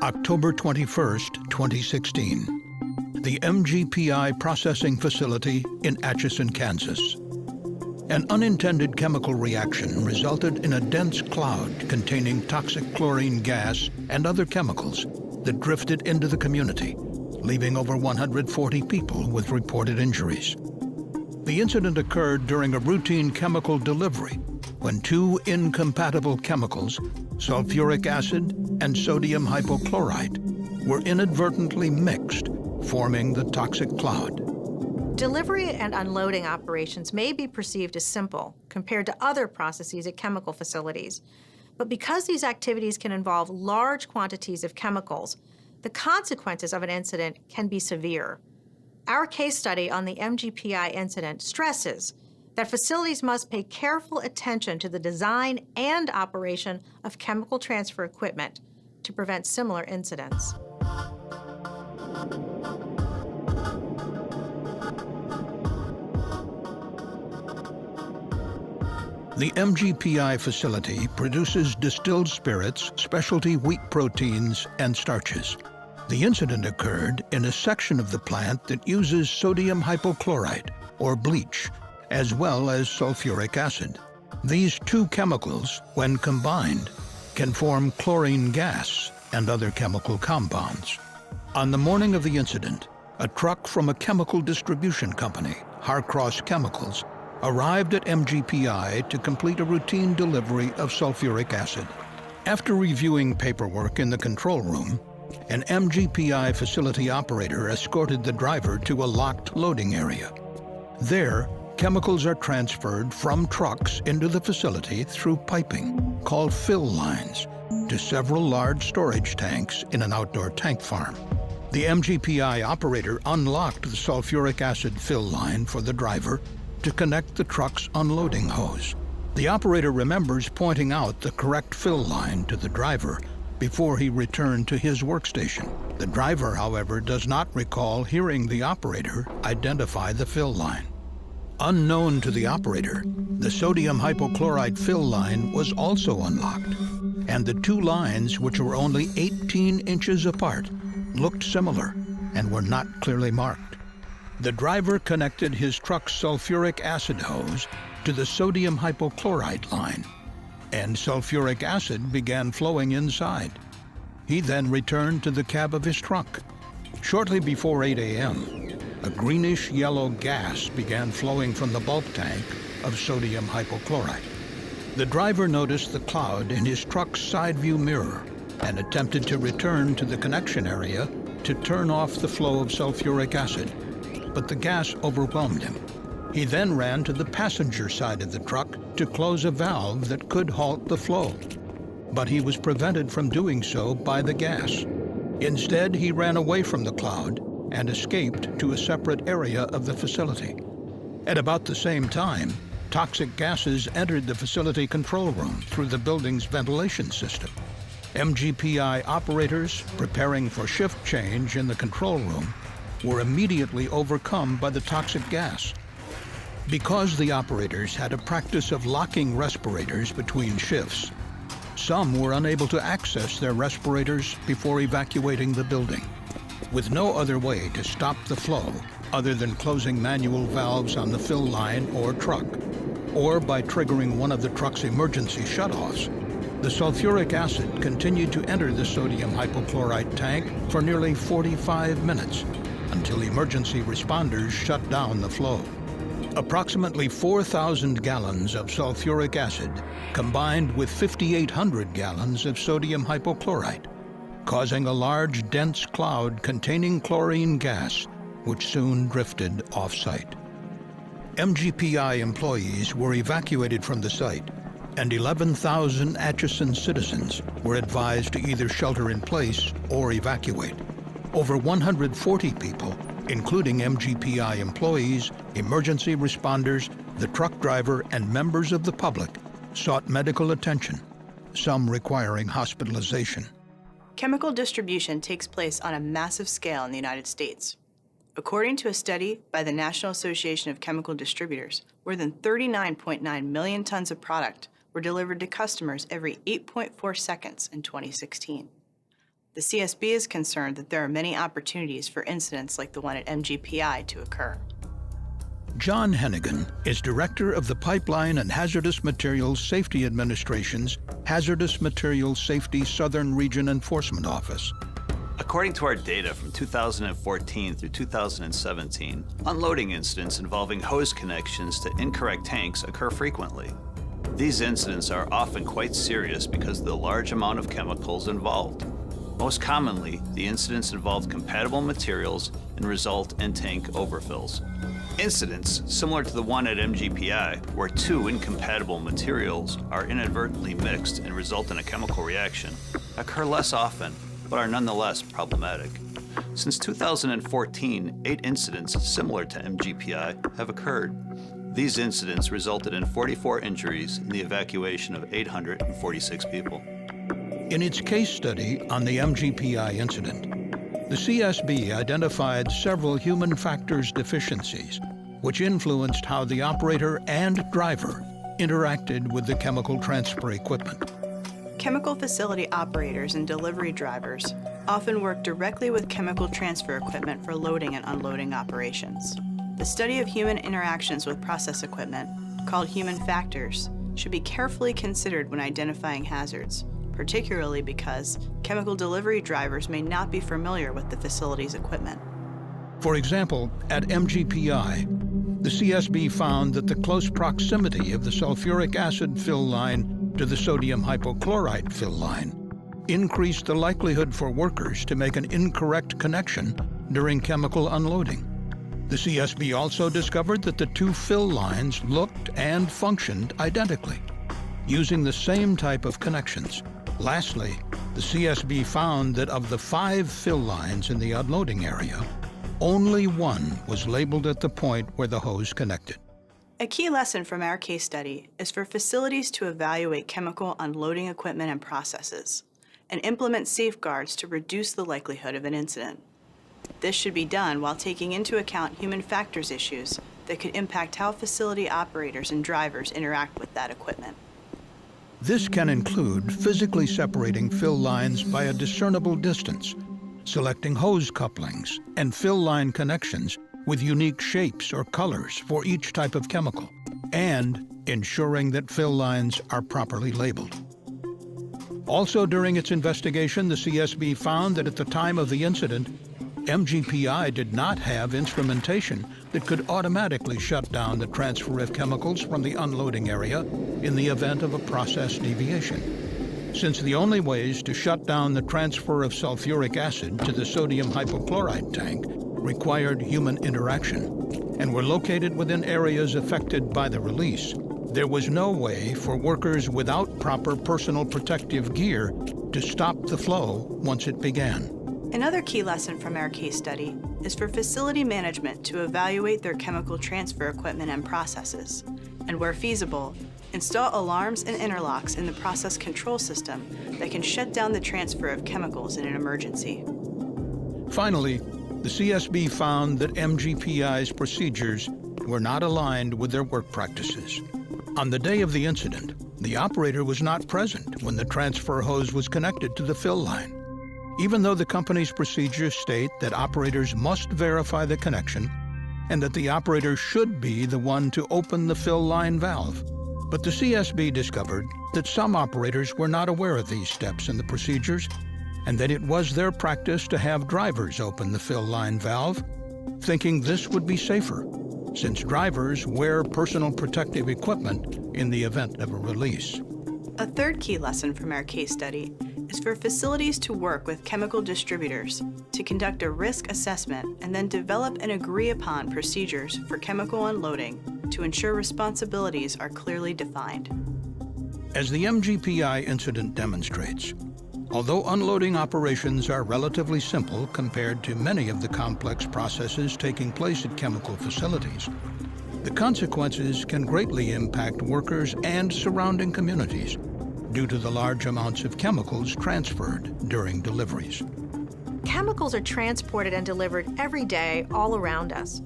October 21st, 2016. The MGPI processing facility in Atchison, Kansas. An unintended chemical reaction resulted in a dense cloud containing toxic chlorine gas and other chemicals that drifted into the community, leaving over 140 people with reported injuries. The incident occurred during a routine chemical delivery when two incompatible chemicals, sulfuric acid and sodium hypochlorite, were inadvertently mixed, forming the toxic cloud. Delivery and unloading operations may be perceived as simple compared to other processes at chemical facilities. But because these activities can involve large quantities of chemicals, the consequences of an incident can be severe. Our case study on the MGPI incident stresses that facilities must pay careful attention to the design and operation of chemical transfer equipment to prevent similar incidents. The MGPI facility produces distilled spirits, specialty wheat proteins, and starches. The incident occurred in a section of the plant that uses sodium hypochlorite, or bleach, as well as sulfuric acid. These two chemicals, when combined, can form chlorine gas and other chemical compounds. On the morning of the incident, a truck from a chemical distribution company, Harcross Chemicals, arrived at MGPI to complete a routine delivery of sulfuric acid. After reviewing paperwork in the control room, an MGPI facility operator escorted the driver to a locked loading area. There, chemicals are transferred from trucks into the facility through piping, called fill lines, to several large storage tanks in an outdoor tank farm. The MGPI operator unlocked the sulfuric acid fill line for the driver to connect the truck's unloading hose. The operator remembers pointing out the correct fill line to the driver before he returned to his workstation. The driver, however, does not recall hearing the operator identify the fill line. Unknown to the operator, the sodium hypochlorite fill line was also unlocked, and the two lines, which were only 18 inches apart, looked similar and were not clearly marked. The driver connected his truck's sulfuric acid hose to the sodium hypochlorite line, and sulfuric acid began flowing inside. He then returned to the cab of his truck. Shortly before 8 a.m., a greenish-yellow gas began flowing from the bulk tank of sodium hypochlorite. The driver noticed the cloud in his truck's side view mirror and attempted to return to the connection area to turn off the flow of sulfuric acid, but the gas overwhelmed him. He then ran to the passenger side of the truck to close a valve that could halt the flow, but he was prevented from doing so by the gas. Instead, he ran away from the cloud and escaped to a separate area of the facility. At about the same time, toxic gases entered the facility control room through the building's ventilation system. MGPI operators preparing for shift change in the control room were immediately overcome by the toxic gas. Because the operators had a practice of locking respirators between shifts, some were unable to access their respirators before evacuating the building. With no other way to stop the flow other than closing manual valves on the fill line or truck, or by triggering one of the truck's emergency shutoffs, the sulfuric acid continued to enter the sodium hypochlorite tank for nearly 45 minutes until emergency responders shut down the flow. Approximately 4,000 gallons of sulfuric acid combined with 5,800 gallons of sodium hypochlorite, causing a large, dense cloud containing chlorine gas, which soon drifted off-site. MGPI employees were evacuated from the site, and 11,000 Atchison citizens were advised to either shelter in place or evacuate. Over 140 people, including MGPI employees, emergency responders, the truck driver, and members of the public, sought medical attention, some requiring hospitalization. Chemical distribution takes place on a massive scale in the United States. According to a study by the National Association of Chemical Distributors, more than 39.9 million tons of product were delivered to customers every 8.4 seconds in 2016. The CSB is concerned that there are many opportunities for incidents like the one at MGPI to occur. John Hennigan is director of the Pipeline and Hazardous Materials Safety Administration's Hazardous Materials Safety Southern Region Enforcement Office. According to our data from 2014 through 2017, unloading incidents involving hose connections to incorrect tanks occur frequently. These incidents are often quite serious because of the large amount of chemicals involved. Most commonly, the incidents involve compatible materials and result in tank overfills. Incidents similar to the one at MGPI, where two incompatible materials are inadvertently mixed and result in a chemical reaction, occur less often, but are nonetheless problematic. Since 2014, 8 incidents similar to MGPI have occurred. These incidents resulted in 44 injuries and the evacuation of 846 people. In its case study on the MGPI incident, the CSB identified several human factors deficiencies which influenced how the operator and driver interacted with the chemical transfer equipment. Chemical facility operators and delivery drivers often work directly with chemical transfer equipment for loading and unloading operations. The study of human interactions with process equipment, called human factors, should be carefully considered when identifying hazards, particularly because chemical delivery drivers may not be familiar with the facility's equipment. For example, at MGPI, the CSB found that the close proximity of the sulfuric acid fill line to the sodium hypochlorite fill line increased the likelihood for workers to make an incorrect connection during chemical unloading. The CSB also discovered that the two fill lines looked and functioned identically, using the same type of connections. Lastly, the CSB found that of the 5 fill lines in the unloading area, only one was labeled at the point where the hose connected. A key lesson from our case study is for facilities to evaluate chemical unloading equipment and processes and implement safeguards to reduce the likelihood of an incident. This should be done while taking into account human factors issues that could impact how facility operators and drivers interact with that equipment. This can include physically separating fill lines by a discernible distance, selecting hose couplings and fill line connections with unique shapes or colors for each type of chemical, and ensuring that fill lines are properly labeled. Also during its investigation, the CSB found that at the time of the incident, MGPI did not have instrumentation that could automatically shut down the transfer of chemicals from the unloading area in the event of a process deviation. Since the only ways to shut down the transfer of sulfuric acid to the sodium hypochlorite tank required human interaction and were located within areas affected by the release, there was no way for workers without proper personal protective gear to stop the flow once it began. Another key lesson from our case study is for facility management to evaluate their chemical transfer equipment and processes, and where feasible, install alarms and interlocks in the process control system that can shut down the transfer of chemicals in an emergency. Finally, the CSB found that MGPI's procedures were not aligned with their work practices. On the day of the incident, the operator was not present when the transfer hose was connected to the fill line. Even though the company's procedures state that operators must verify the connection and that the operator should be the one to open the fill line valve, but the CSB discovered that some operators were not aware of these steps in the procedures and that it was their practice to have drivers open the fill line valve, thinking this would be safer, since drivers wear personal protective equipment in the event of a release. A third key lesson from our case study is for facilities to work with chemical distributors to conduct a risk assessment and then develop and agree upon procedures for chemical unloading to ensure responsibilities are clearly defined. As the MGPI incident demonstrates, although unloading operations are relatively simple compared to many of the complex processes taking place at chemical facilities, the consequences can greatly impact workers and surrounding communities due to the large amounts of chemicals transferred during deliveries. Chemicals are transported and delivered every day all around us.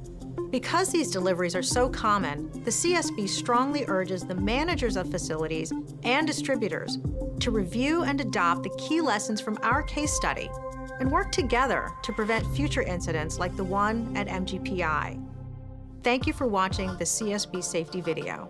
Because these deliveries are so common, the CSB strongly urges the managers of facilities and distributors to review and adopt the key lessons from our case study and work together to prevent future incidents like the one at MGPI. Thank you for watching the CSB Safety video.